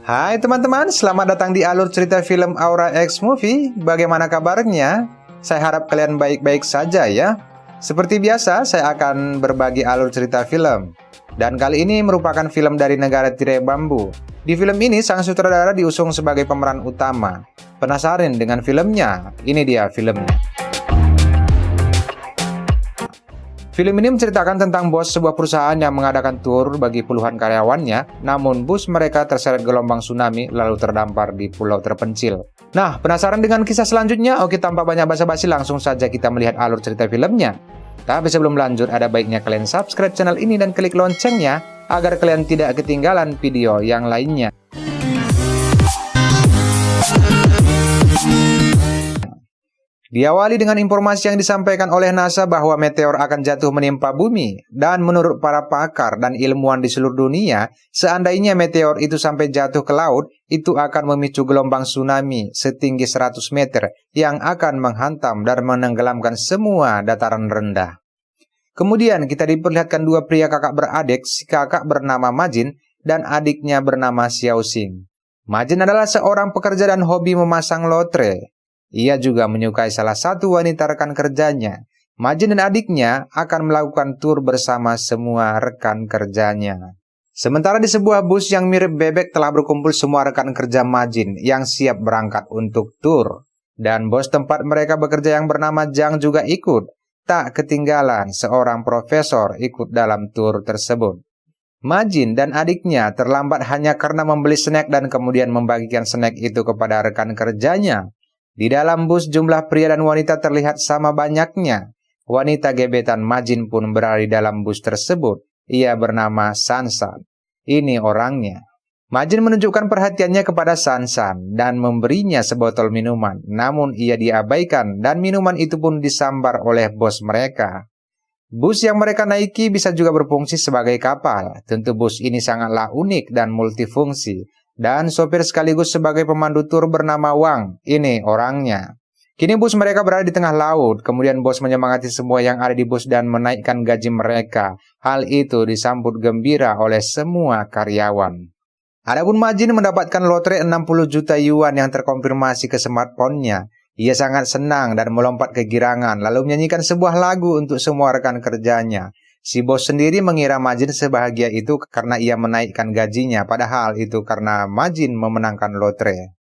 Hai teman-teman, selamat datang di alur cerita film Aura X Movie. Bagaimana kabarnya? Saya harap kalian baik-baik saja ya. Seperti biasa, saya akan berbagi alur cerita film. Dan kali ini merupakan film dari negara tirai bambu. Di film ini, sang sutradara diusung sebagai pemeran utama. Penasaran dengan filmnya? Ini dia filmnya. Film ini menceritakan tentang bos sebuah perusahaan yang mengadakan tur bagi puluhan karyawannya, namun bus mereka terseret gelombang tsunami lalu terdampar di pulau terpencil. Nah, penasaran dengan kisah selanjutnya? Oke, tanpa banyak basa-basi langsung saja kita melihat alur cerita filmnya. Tapi sebelum lanjut, ada baiknya kalian subscribe channel ini dan klik loncengnya agar kalian tidak ketinggalan video yang lainnya. Diawali dengan informasi yang disampaikan oleh NASA bahwa meteor akan jatuh menimpa bumi. Dan menurut para pakar dan ilmuwan di seluruh dunia, seandainya meteor itu sampai jatuh ke laut, itu akan memicu gelombang tsunami setinggi 100 meter yang akan menghantam dan menenggelamkan semua dataran rendah. Kemudian kita diperlihatkan dua pria kakak beradik, si kakak bernama Majin dan adiknya bernama Xiaoxing. Majin adalah seorang pekerja dan hobi memasang lotre. Ia juga menyukai salah satu wanita rekan kerjanya. Majin dan adiknya akan melakukan tur bersama semua rekan kerjanya. Sementara di sebuah bus yang mirip bebek telah berkumpul semua rekan kerja Majin yang siap berangkat untuk tur. Dan bos tempat mereka bekerja yang bernama Zhang juga ikut. Tak ketinggalan seorang profesor ikut dalam tur tersebut. Majin dan adiknya terlambat hanya karena membeli snack dan kemudian membagikan snack itu kepada rekan kerjanya. Di dalam bus jumlah pria dan wanita terlihat sama banyaknya. Wanita gebetan Majin pun berada di dalam bus tersebut. Ia bernama Sansan. Ini orangnya. Majin menunjukkan perhatiannya kepada Sansan dan memberinya sebotol minuman. Namun ia diabaikan dan minuman itu pun disambar oleh bos mereka. Bus yang mereka naiki bisa juga berfungsi sebagai kapal. Tentu bus ini sangatlah unik dan multifungsi. Dan sopir sekaligus sebagai pemandu tur bernama Wang. Ini orangnya. Kini bus mereka berada di tengah laut. Kemudian bos menyemangati semua yang ada di bus dan menaikkan gaji mereka. Hal itu disambut gembira oleh semua karyawan. Adapun Majin mendapatkan lotre 60 juta yuan yang terkonfirmasi ke smartphone-nya. Ia sangat senang dan melompat kegirangan lalu menyanyikan sebuah lagu untuk semua rekan kerjanya. Si bos sendiri mengira Majin sebahagia itu karena ia menaikkan gajinya, padahal itu karena Majin memenangkan lotre.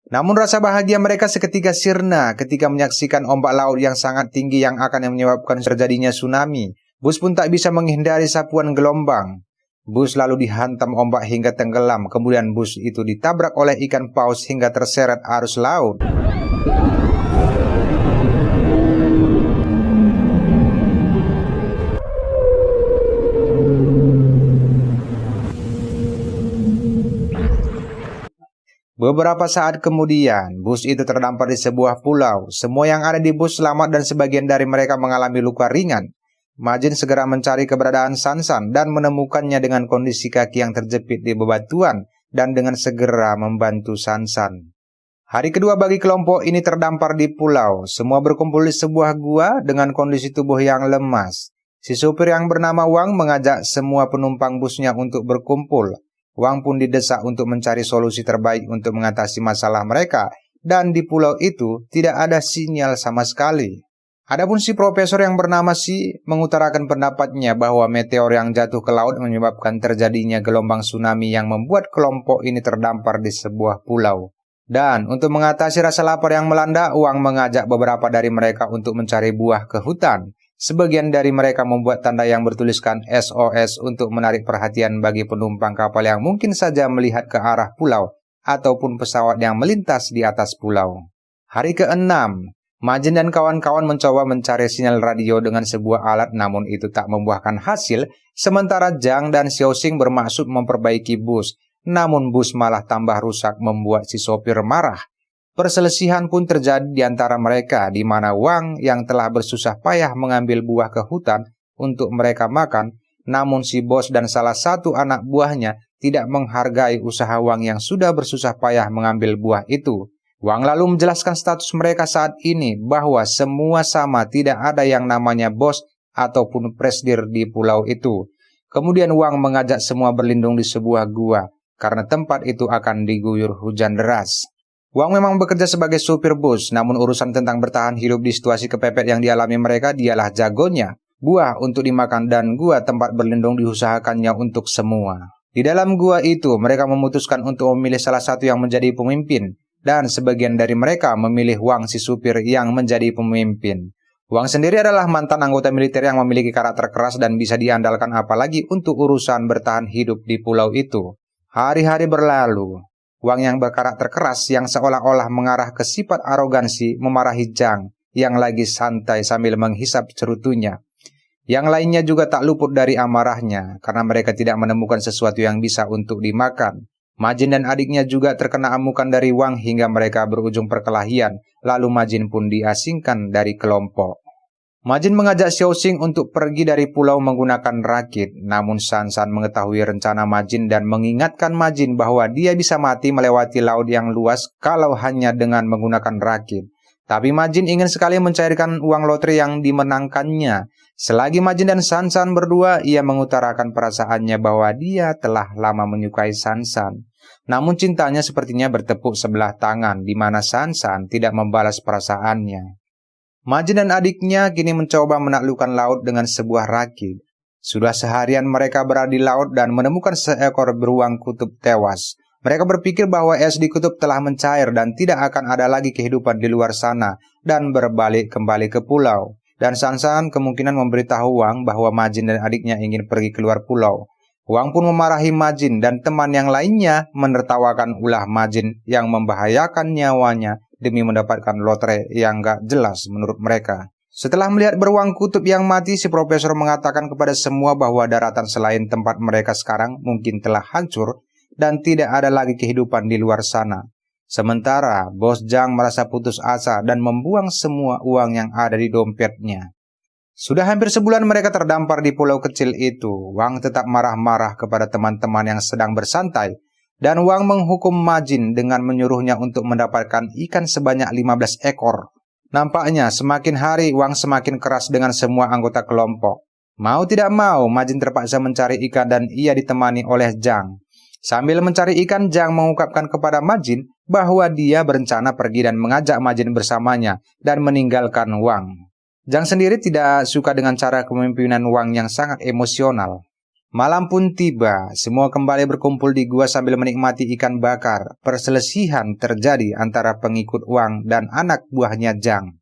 Namun rasa bahagia mereka seketika sirna ketika menyaksikan ombak laut yang sangat tinggi yang akan menyebabkan terjadinya tsunami. Bus pun tak bisa menghindari sapuan gelombang. Bus lalu dihantam ombak hingga tenggelam, kemudian bus itu ditabrak oleh ikan paus hingga terseret arus laut. Beberapa saat kemudian, bus itu terdampar di sebuah pulau. Semua yang ada di bus selamat dan sebagian dari mereka mengalami luka ringan. Majin segera mencari keberadaan Sansan dan menemukannya dengan kondisi kaki yang terjepit di bebatuan dan dengan segera membantu Sansan. Hari kedua bagi kelompok ini terdampar di pulau. Semua berkumpul di sebuah gua dengan kondisi tubuh yang lemas. Si supir yang bernama Wang mengajak semua penumpang busnya untuk berkumpul. Wang pun didesak untuk mencari solusi terbaik untuk mengatasi masalah mereka, dan di pulau itu tidak ada sinyal sama sekali. Adapun si profesor yang bernama Si mengutarakan pendapatnya bahwa meteor yang jatuh ke laut menyebabkan terjadinya gelombang tsunami yang membuat kelompok ini terdampar di sebuah pulau. Dan untuk mengatasi rasa lapar yang melanda, Wang mengajak beberapa dari mereka untuk mencari buah ke hutan. Sebagian dari mereka membuat tanda yang bertuliskan SOS untuk menarik perhatian bagi penumpang kapal yang mungkin saja melihat ke arah pulau ataupun pesawat yang melintas di atas pulau. Hari ke-6, Majin dan kawan-kawan mencoba mencari sinyal radio dengan sebuah alat namun itu tak membuahkan hasil, sementara Zhang dan Xiaoxing bermaksud memperbaiki bus, namun bus malah tambah rusak membuat si sopir marah. Perselisihan pun terjadi di antara mereka, di mana Wang yang telah bersusah payah mengambil buah ke hutan untuk mereka makan, namun si bos dan salah satu anak buahnya tidak menghargai usaha Wang yang sudah bersusah payah mengambil buah itu. Wang lalu menjelaskan status mereka saat ini bahwa semua sama, tidak ada yang namanya bos ataupun presdir di pulau itu. Kemudian Wang mengajak semua berlindung di sebuah gua. karena tempat itu akan diguyur hujan deras. Wang memang bekerja sebagai supir bus, namun urusan tentang bertahan hidup di situasi kepepet yang dialami mereka dialah jagonya. Buah untuk dimakan dan gua tempat berlindung diusahakannya untuk semua. Di dalam gua itu, mereka memutuskan untuk memilih salah satu yang menjadi pemimpin, dan sebagian dari mereka memilih Wang si supir yang menjadi pemimpin. Wang sendiri adalah mantan anggota militer yang memiliki karakter keras dan bisa diandalkan apalagi untuk urusan bertahan hidup di pulau itu. Hari-hari berlalu. Wang yang berkarakter keras yang seolah-olah mengarah ke sifat arogansi memarahi Zhang yang lagi santai sambil menghisap cerutunya. Yang lainnya juga tak luput dari amarahnya karena mereka tidak menemukan sesuatu yang bisa untuk dimakan. Majin dan adiknya juga terkena amukan dari Wang hingga mereka berujung perkelahian, lalu Majin pun diasingkan dari kelompok. Majin mengajak Xiaoxing untuk pergi dari pulau menggunakan rakit, namun San San mengetahui rencana Majin dan mengingatkan Majin bahwa dia bisa mati melewati laut yang luas kalau hanya dengan menggunakan rakit. Tapi Majin ingin sekali mencairkan uang lotre yang dimenangkannya. Selagi Majin dan San San berdua, ia mengutarakan perasaannya bahwa dia telah lama menyukai San San. Namun cintanya sepertinya bertepuk sebelah tangan, di mana San San tidak membalas perasaannya. Majin dan adiknya kini mencoba menaklukkan laut dengan sebuah rakit. Sudah seharian mereka berada di laut dan menemukan seekor beruang kutub tewas. Mereka berpikir bahwa es di kutub telah mencair dan tidak akan ada lagi kehidupan di luar sana dan berbalik kembali ke pulau. Dan San San kemungkinan memberitahu Wang bahwa Majin dan adiknya ingin pergi keluar pulau. Wang pun memarahi Majin dan teman yang lainnya menertawakan ulah Majin yang membahayakan nyawanya demi mendapatkan lotre yang gak jelas menurut mereka. Setelah melihat beruang kutub yang mati, si profesor mengatakan kepada semua bahwa daratan selain tempat mereka sekarang mungkin telah hancur dan tidak ada lagi kehidupan di luar sana. Sementara Bos Zhang merasa putus asa dan membuang semua uang yang ada di dompetnya. Sudah hampir sebulan mereka terdampar di pulau kecil itu. Wang tetap marah-marah kepada teman-teman yang sedang bersantai. Dan Wang menghukum Majin dengan menyuruhnya untuk mendapatkan ikan sebanyak 15 ekor. Nampaknya semakin hari Wang semakin keras dengan semua anggota kelompok. Mau tidak mau, Majin terpaksa mencari ikan dan ia ditemani oleh Zhang. Sambil mencari ikan, Zhang mengungkapkan kepada Majin bahwa dia berencana pergi dan mengajak Majin bersamanya dan meninggalkan Wang. Zhang sendiri tidak suka dengan cara kepemimpinan Wang yang sangat emosional. Malam pun tiba, semua kembali berkumpul di gua sambil menikmati ikan bakar. Perselisihan terjadi antara pengikut Wang dan anak buahnya Zhang.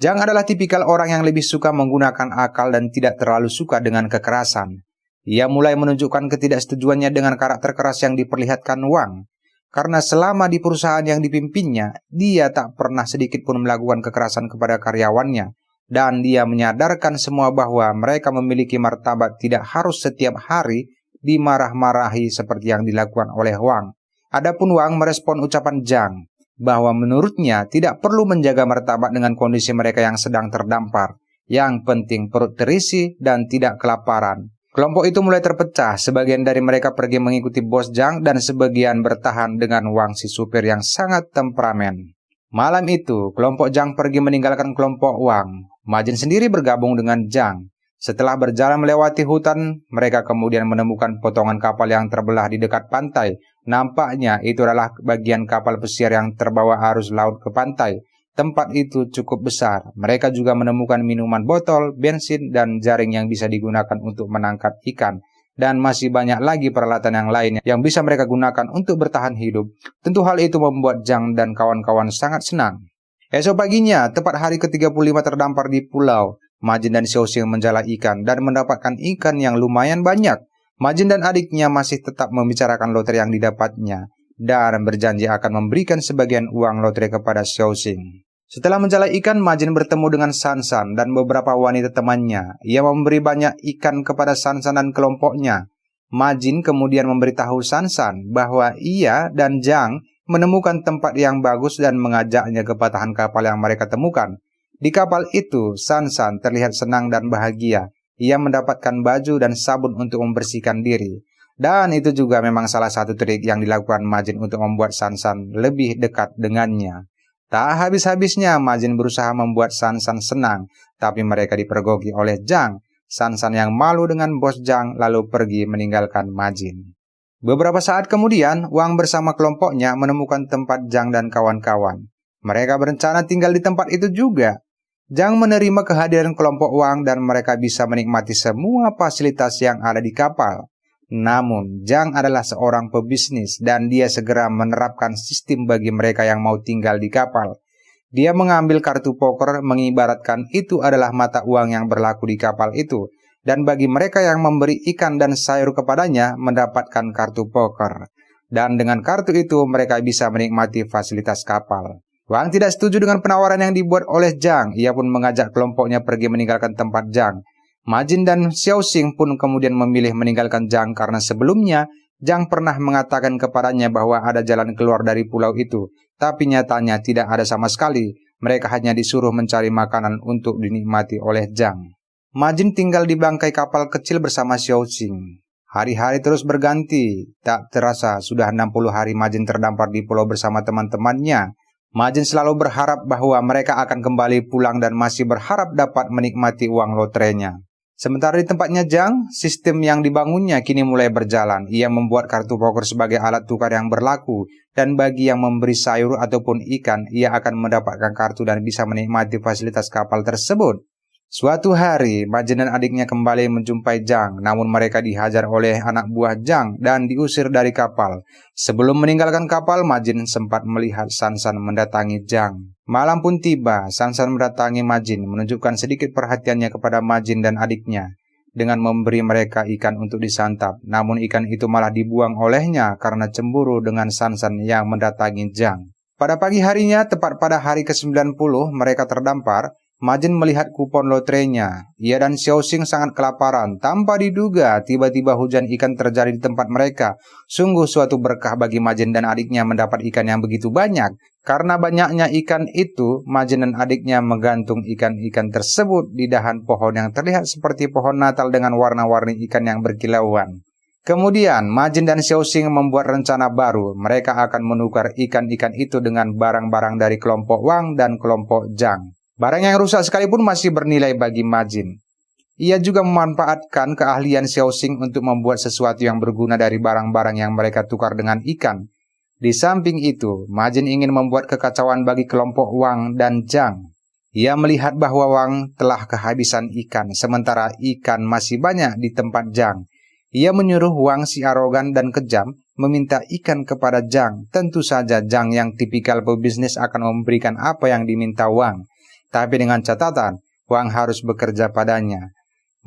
Zhang adalah tipikal orang yang lebih suka menggunakan akal dan tidak terlalu suka dengan kekerasan. Ia mulai menunjukkan ketidaksetujuannya dengan karakter keras yang diperlihatkan Wang. Karena selama di perusahaan yang dipimpinnya, dia tak pernah sedikit pun melakukan kekerasan kepada karyawannya. Dan dia menyadarkan semua bahwa mereka memiliki martabat tidak harus setiap hari dimarah-marahi seperti yang dilakukan oleh Wang. Adapun Wang merespon ucapan Zhang bahwa menurutnya tidak perlu menjaga martabat dengan kondisi mereka yang sedang terdampar. Yang penting perut terisi dan tidak kelaparan. Kelompok itu mulai terpecah, sebagian dari mereka pergi mengikuti Bos Zhang dan sebagian bertahan dengan Wang si supir yang sangat temperamen. Malam itu, kelompok Zhang pergi meninggalkan kelompok Wang. Majin sendiri bergabung dengan Zhang. Setelah berjalan melewati hutan, mereka kemudian menemukan potongan kapal yang terbelah di dekat pantai. Nampaknya itu adalah bagian kapal pesiar yang terbawa arus laut ke pantai. Tempat itu cukup besar. Mereka juga menemukan minuman botol, bensin, dan jaring yang bisa digunakan untuk menangkap ikan. Dan masih banyak lagi peralatan yang lain yang bisa mereka gunakan untuk bertahan hidup. Tentu hal itu membuat Zhang dan kawan-kawan sangat senang. Esok paginya, tepat hari ke-35 terdampar di pulau, Majin dan Xiaoxing menjala ikan dan mendapatkan ikan yang lumayan banyak. Majin dan adiknya masih tetap membicarakan lotre yang didapatnya dan berjanji akan memberikan sebagian uang lotre kepada Xiaoxing. Setelah menjala ikan, Majin bertemu dengan San San dan beberapa wanita temannya. Ia memberi banyak ikan kepada San San dan kelompoknya. Majin kemudian memberitahu San San bahwa ia dan Zhang menemukan tempat yang bagus dan mengajaknya ke patahan kapal yang mereka temukan. Di kapal itu, San San terlihat senang dan bahagia. Ia mendapatkan baju dan sabun untuk membersihkan diri. Dan itu juga memang salah satu trik yang dilakukan Majin untuk membuat San San lebih dekat dengannya. Tak habis-habisnya Majin berusaha membuat San San senang, tapi mereka dipergoki oleh Zhang. San San yang malu dengan Bos Zhang lalu pergi meninggalkan Majin. Beberapa saat kemudian, Wang bersama kelompoknya menemukan tempat Zhang dan kawan-kawan. Mereka berencana tinggal di tempat itu juga. Zhang menerima kehadiran kelompok Wang dan mereka bisa menikmati semua fasilitas yang ada di kapal. Namun, Zhang adalah seorang pebisnis dan dia segera menerapkan sistem bagi mereka yang mau tinggal di kapal. Dia mengambil kartu poker mengibaratkan itu adalah mata uang yang berlaku di kapal itu. Dan bagi mereka yang memberi ikan dan sayur kepadanya mendapatkan kartu poker. Dan dengan kartu itu mereka bisa menikmati fasilitas kapal. Wang tidak setuju dengan penawaran yang dibuat oleh Zhang. Ia pun mengajak kelompoknya pergi meninggalkan tempat Zhang. Majin dan Xiaoxing pun kemudian memilih meninggalkan Zhang karena sebelumnya Zhang pernah mengatakan kepadanya bahwa ada jalan keluar dari pulau itu. Tapi nyatanya tidak ada sama sekali. Mereka hanya disuruh mencari makanan untuk dinikmati oleh Zhang. Majin tinggal di bangkai kapal kecil bersama Xiaoxing. Hari-hari terus berganti. Tak terasa sudah 60 hari Majin terdampar di pulau bersama teman-temannya. Majin selalu berharap bahwa mereka akan kembali pulang dan masih berharap dapat menikmati uang lotrenya. Sementara di tempatnya Zhang, sistem yang dibangunnya kini mulai berjalan. Ia membuat kartu poker sebagai alat tukar yang berlaku. Dan bagi yang memberi sayur ataupun ikan, ia akan mendapatkan kartu dan bisa menikmati fasilitas kapal tersebut. Suatu hari, Majin dan adiknya kembali menjumpai Zhang, namun mereka dihajar oleh anak buah Zhang dan diusir dari kapal. Sebelum meninggalkan kapal, Majin sempat melihat Sansan mendatangi Zhang. Malam pun tiba, Sansan mendatangi Majin, menunjukkan sedikit perhatiannya kepada Majin dan adiknya, dengan memberi mereka ikan untuk disantap. Namun ikan itu malah dibuang olehnya karena cemburu dengan Sansan yang mendatangi Zhang. Pada pagi harinya, tepat pada hari ke-90, mereka terdampar. Majin melihat kupon lotrenya. Ia dan Xiaoxing sangat kelaparan. Tanpa diduga, tiba-tiba hujan ikan terjadi di tempat mereka. Sungguh suatu berkah bagi Majin dan adiknya mendapat ikan yang begitu banyak. Karena banyaknya ikan itu, Majin dan adiknya menggantung ikan-ikan tersebut di dahan pohon yang terlihat seperti pohon Natal dengan warna-warni ikan yang berkilauan. Kemudian, Majin dan Xiaoxing membuat rencana baru. Mereka akan menukar ikan-ikan itu dengan barang-barang dari kelompok Wang dan kelompok Zhang. Barang yang rusak sekalipun masih bernilai bagi Majin. Ia juga memanfaatkan keahlian Xiaoxing untuk membuat sesuatu yang berguna dari barang-barang yang mereka tukar dengan ikan. Di samping itu, Majin ingin membuat kekacauan bagi kelompok Wang dan Zhang. Ia melihat bahwa Wang telah kehabisan ikan, sementara ikan masih banyak di tempat Zhang. Ia menyuruh Wang si arogan dan kejam meminta ikan kepada Zhang. Tentu saja Zhang yang tipikal pebisnis akan memberikan apa yang diminta Wang. Tapi dengan catatan, Wang harus bekerja padanya.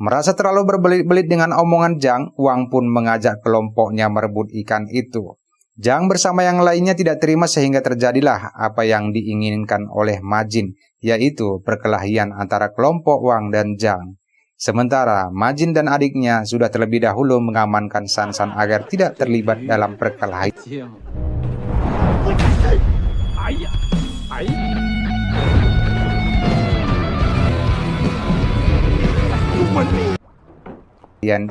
Merasa terlalu berbelit-belit dengan omongan Zhang, Wang pun mengajak kelompoknya merebut ikan itu. Zhang bersama yang lainnya tidak terima sehingga terjadilah apa yang diinginkan oleh Majin, yaitu perkelahian antara kelompok Wang dan Zhang. Sementara Majin dan adiknya sudah terlebih dahulu mengamankan Sansan agar tidak terlibat dalam perkelahian.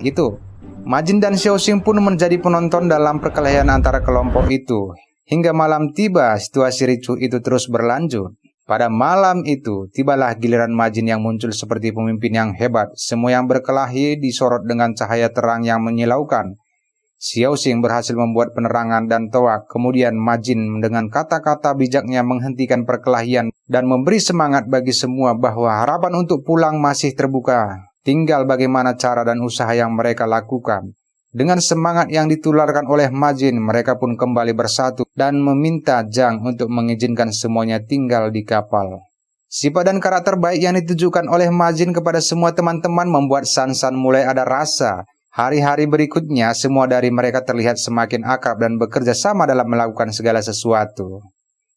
Itu, Majin dan Xiaoxing pun menjadi penonton dalam perkelahian antara kelompok itu. Hingga malam tiba, situasi ricuh itu terus berlanjut. Pada malam itu, tibalah giliran Majin yang muncul seperti pemimpin yang hebat. Semua yang berkelahi disorot dengan cahaya terang yang menyilaukan. Xiaoxing berhasil membuat penerangan dan toak. Kemudian Majin dengan kata-kata bijaknya menghentikan perkelahian dan memberi semangat bagi semua bahwa harapan untuk pulang masih terbuka. Tinggal bagaimana cara dan usaha yang mereka lakukan. Dengan semangat yang ditularkan oleh Majin, mereka pun kembali bersatu dan meminta Zhang untuk mengizinkan semuanya tinggal di kapal. Sifat dan karakter baik yang ditujukan oleh Majin kepada semua teman-teman membuat Sansan mulai ada rasa. Hari-hari berikutnya, semua dari mereka terlihat semakin akrab dan bekerja sama dalam melakukan segala sesuatu.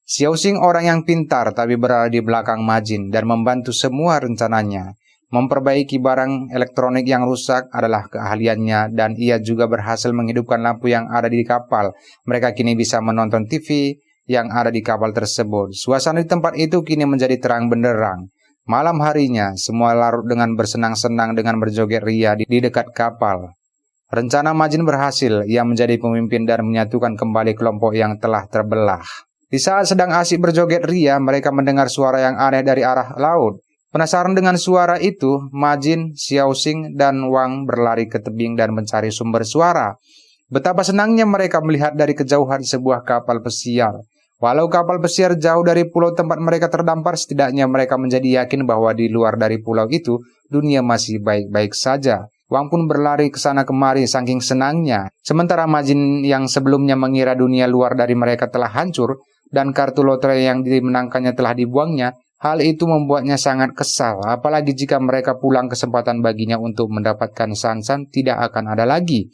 Xiaoxing orang yang pintar tapi berada di belakang Majin dan membantu semua rencananya. Memperbaiki barang elektronik yang rusak adalah keahliannya dan ia juga berhasil menghidupkan lampu yang ada di kapal. Mereka kini bisa menonton TV yang ada di kapal tersebut. Suasana di tempat itu kini menjadi terang benderang. Malam harinya, semua larut dengan bersenang-senang dengan berjoget ria di dekat kapal. Rencana Majin berhasil, ia menjadi pemimpin dan menyatukan kembali kelompok yang telah terbelah. Di saat sedang asik berjoget ria, mereka mendengar suara yang aneh dari arah laut. Penasaran dengan suara itu, Majin, Xiaoxing, dan Wang berlari ke tebing dan mencari sumber suara. Betapa senangnya mereka melihat dari kejauhan sebuah kapal pesiar. Walau kapal pesiar jauh dari pulau tempat mereka terdampar, setidaknya mereka menjadi yakin bahwa di luar dari pulau itu, dunia masih baik-baik saja. Wang pun berlari ke sana kemari saking senangnya. Sementara Majin yang sebelumnya mengira dunia luar dari mereka telah hancur, dan kartu lotre yang dimenangkannya telah dibuangnya, hal itu membuatnya sangat kesal. Apalagi jika mereka pulang, kesempatan baginya untuk mendapatkan Sansan tidak akan ada lagi.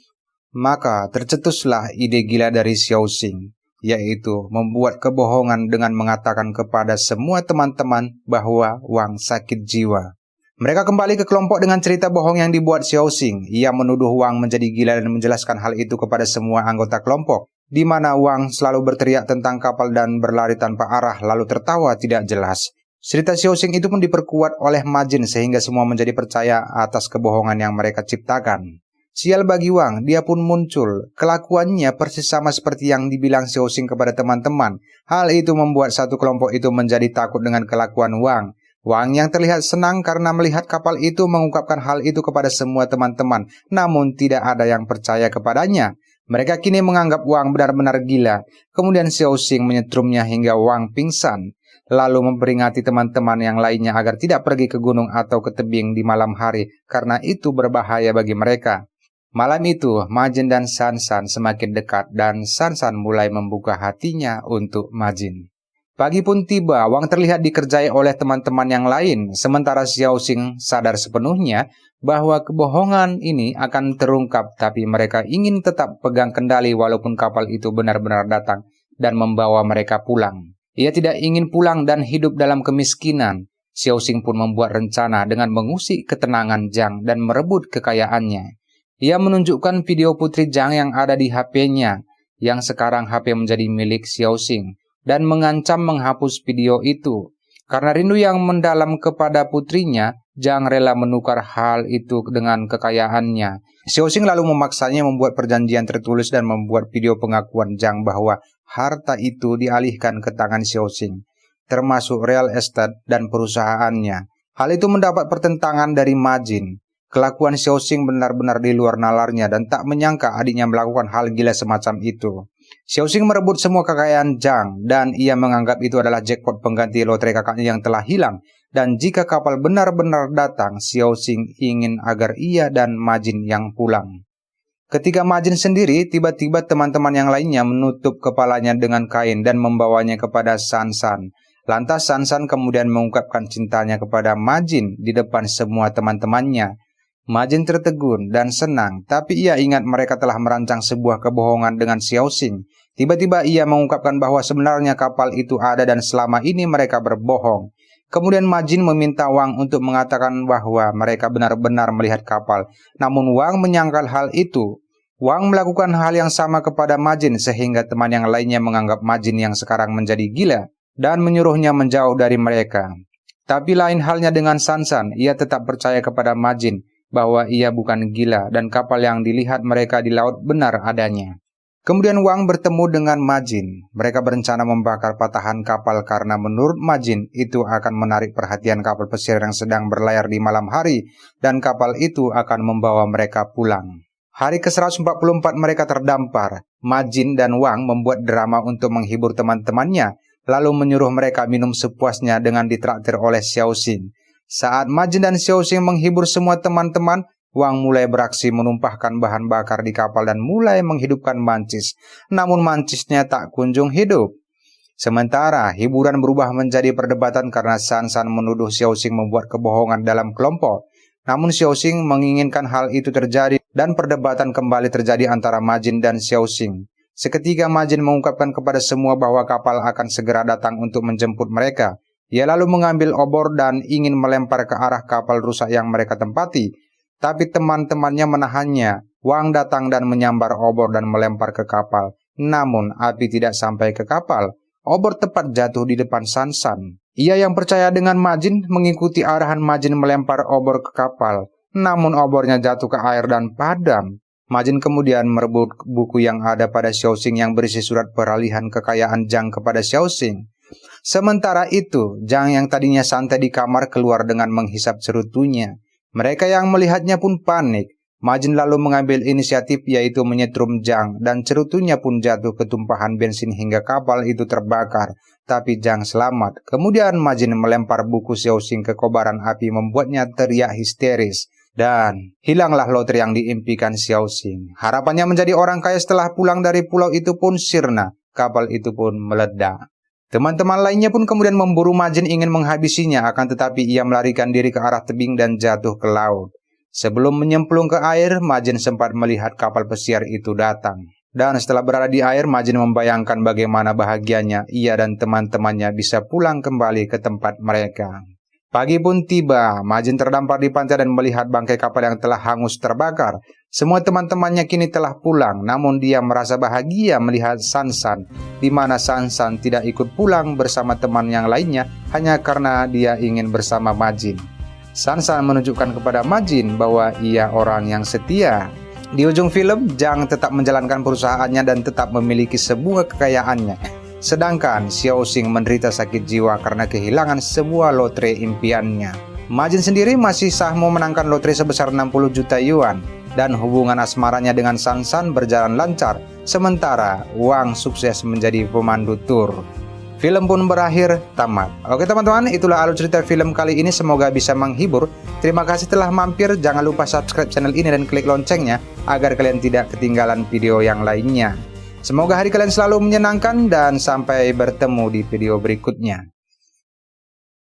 Maka tercetuslah ide gila dari Xiao Xing, yaitu membuat kebohongan dengan mengatakan kepada semua teman-teman bahwa Wang sakit jiwa. Mereka kembali ke kelompok dengan cerita bohong yang dibuat Xiao Xing. Ia menuduh Wang menjadi gila dan menjelaskan hal itu kepada semua anggota kelompok, di mana Wang selalu berteriak tentang kapal dan berlari tanpa arah lalu tertawa tidak jelas. Cerita Xiao Xing itu pun diperkuat oleh Majin sehingga semua menjadi percaya atas kebohongan yang mereka ciptakan. Sial bagi Wang, dia pun muncul. Kelakuannya persis sama seperti yang dibilang Xiao Xing kepada teman-teman. Hal itu membuat satu kelompok itu menjadi takut dengan kelakuan Wang. Wang yang terlihat senang karena melihat kapal itu mengungkapkan hal itu kepada semua teman-teman, namun tidak ada yang percaya kepadanya. Mereka kini menganggap Wang benar-benar gila. Kemudian Xiao Xing menyetrumnya hingga Wang pingsan, lalu memperingati teman-teman yang lainnya agar tidak pergi ke gunung atau ke tebing di malam hari, karena itu berbahaya bagi mereka. Malam itu, Majin dan Sansan semakin dekat dan Sansan mulai membuka hatinya untuk Majin. Pagi pun tiba, Wang terlihat dikerjai oleh teman-teman yang lain, sementara Xiao Xing sadar sepenuhnya bahwa kebohongan ini akan terungkap, tapi mereka ingin tetap pegang kendali walaupun kapal itu benar-benar datang dan membawa mereka pulang. Ia tidak ingin pulang dan hidup dalam kemiskinan. Xiao Xing pun membuat rencana dengan mengusik ketenangan Zhang dan merebut kekayaannya. Ia menunjukkan video Putri Zhang yang ada di HP-nya, yang sekarang HP menjadi milik Xiao Xing, dan mengancam menghapus video itu. Karena rindu yang mendalam kepada putrinya, Zhang rela menukar hal itu dengan kekayaannya. Xiao Xing lalu memaksanya membuat perjanjian tertulis dan membuat video pengakuan Zhang bahwa harta itu dialihkan ke tangan Xiao Xing, termasuk real estate dan perusahaannya. Hal itu mendapat pertentangan dari Majin. Kelakuan Xiao Xing benar-benar di luar nalarnya dan tak menyangka adiknya melakukan hal gila semacam itu. Xiao Xing merebut semua kekayaan Zhang dan ia menganggap itu adalah jackpot pengganti lotre kakaknya yang telah hilang. Dan jika kapal benar-benar datang, Xiao Xing ingin agar ia dan Majin yang pulang. Ketika Majin sendiri, tiba-tiba teman-teman yang lainnya menutup kepalanya dengan kain dan membawanya kepada Sansan. Lantas Sansan kemudian mengungkapkan cintanya kepada Majin di depan semua teman-temannya. Majin tertegun dan senang, tapi ia ingat mereka telah merancang sebuah kebohongan dengan Xiao Xing. Tiba-tiba ia mengungkapkan bahwa sebenarnya kapal itu ada dan selama ini mereka berbohong. Kemudian Majin meminta Wang untuk mengatakan bahwa mereka benar-benar melihat kapal. Namun Wang menyangkal hal itu. Wang melakukan hal yang sama kepada Majin sehingga teman yang lainnya menganggap Majin yang sekarang menjadi gila dan menyuruhnya menjauh dari mereka. Tapi lain halnya dengan Sansan, ia tetap percaya kepada Majin bahwa ia bukan gila dan kapal yang dilihat mereka di laut benar adanya. Kemudian Wang bertemu dengan Majin. Mereka berencana membakar patahan kapal karena menurut Majin itu akan menarik perhatian kapal pesiar yang sedang berlayar di malam hari dan kapal itu akan membawa mereka pulang. Hari ke-144 mereka terdampar. Majin dan Wang membuat drama untuk menghibur teman-temannya, lalu menyuruh mereka minum sepuasnya dengan ditraktir oleh Xiao Xing. Saat Majin dan Xiao Xing menghibur semua teman-teman, Wang mulai beraksi menumpahkan bahan bakar di kapal dan mulai menghidupkan mancis. Namun mancisnya tak kunjung hidup. Sementara hiburan berubah menjadi perdebatan karena Sansan menuduh Xiao Xing membuat kebohongan dalam kelompok. Namun Xiao Xing menginginkan hal itu terjadi dan perdebatan kembali terjadi antara Majin dan Xiao Xing. Seketika Majin mengungkapkan kepada semua bahwa kapal akan segera datang untuk menjemput mereka. Ia lalu mengambil obor dan ingin melempar ke arah kapal rusak yang mereka tempati. Tapi teman-temannya menahannya. Wang datang dan menyambar obor dan melempar ke kapal. Namun api tidak sampai ke kapal. Obor tepat jatuh di depan Sansan. Ia yang percaya dengan Majin mengikuti arahan Majin melempar obor ke kapal. Namun obornya jatuh ke air dan padam. Majin kemudian merebut buku yang ada pada Xiao Xing yang berisi surat peralihan kekayaan Zhang kepada Xiao Xing. Sementara itu, Zhang yang tadinya santai di kamar keluar dengan menghisap cerutunya. Mereka yang melihatnya pun panik. Majin lalu mengambil inisiatif yaitu menyetrum Zhang dan cerutunya pun jatuh ke tumpahan bensin hingga kapal itu terbakar. Tapi Zhang selamat. Kemudian Majin melempar buku Xiaoxing ke kobaran api membuatnya teriak histeris. Dan hilanglah lotre yang diimpikan Xiaoxing. Harapannya menjadi orang kaya setelah pulang dari pulau itu pun sirna. Kapal itu pun meledak. Teman-teman lainnya pun kemudian memburu Majin ingin menghabisinya, akan tetapi ia melarikan diri ke arah tebing dan jatuh ke laut. Sebelum menyemplung ke air, Majin sempat melihat kapal pesiar itu datang. Dan setelah berada di air, Majin membayangkan bagaimana bahagianya ia dan teman-temannya bisa pulang kembali ke tempat mereka. Pagi pun tiba, Majin terdampar di pantai dan melihat bangkai kapal yang telah hangus terbakar. Semua teman-temannya kini telah pulang, namun dia merasa bahagia melihat Sansan, di mana Sansan tidak ikut pulang bersama teman yang lainnya hanya karena dia ingin bersama Majin. Sansan menunjukkan kepada Majin bahwa ia orang yang setia. Di ujung film, Zhang tetap menjalankan perusahaannya dan tetap memiliki sebuah kekayaannya. Sedangkan Xiaoxing menderita sakit jiwa karena kehilangan sebuah lotre impiannya. Majin sendiri masih sah memenangkan lotre sebesar 60 juta yuan. Dan hubungan asmaranya dengan Sansan berjalan lancar. Sementara Wang sukses menjadi pemandu tur. Film pun berakhir tamat. Oke teman-teman, itulah alur cerita film kali ini. Semoga bisa menghibur. Terima kasih telah mampir. Jangan lupa subscribe channel ini dan klik loncengnya agar kalian tidak ketinggalan video yang lainnya. Semoga hari kalian selalu menyenangkan dan sampai bertemu di video berikutnya.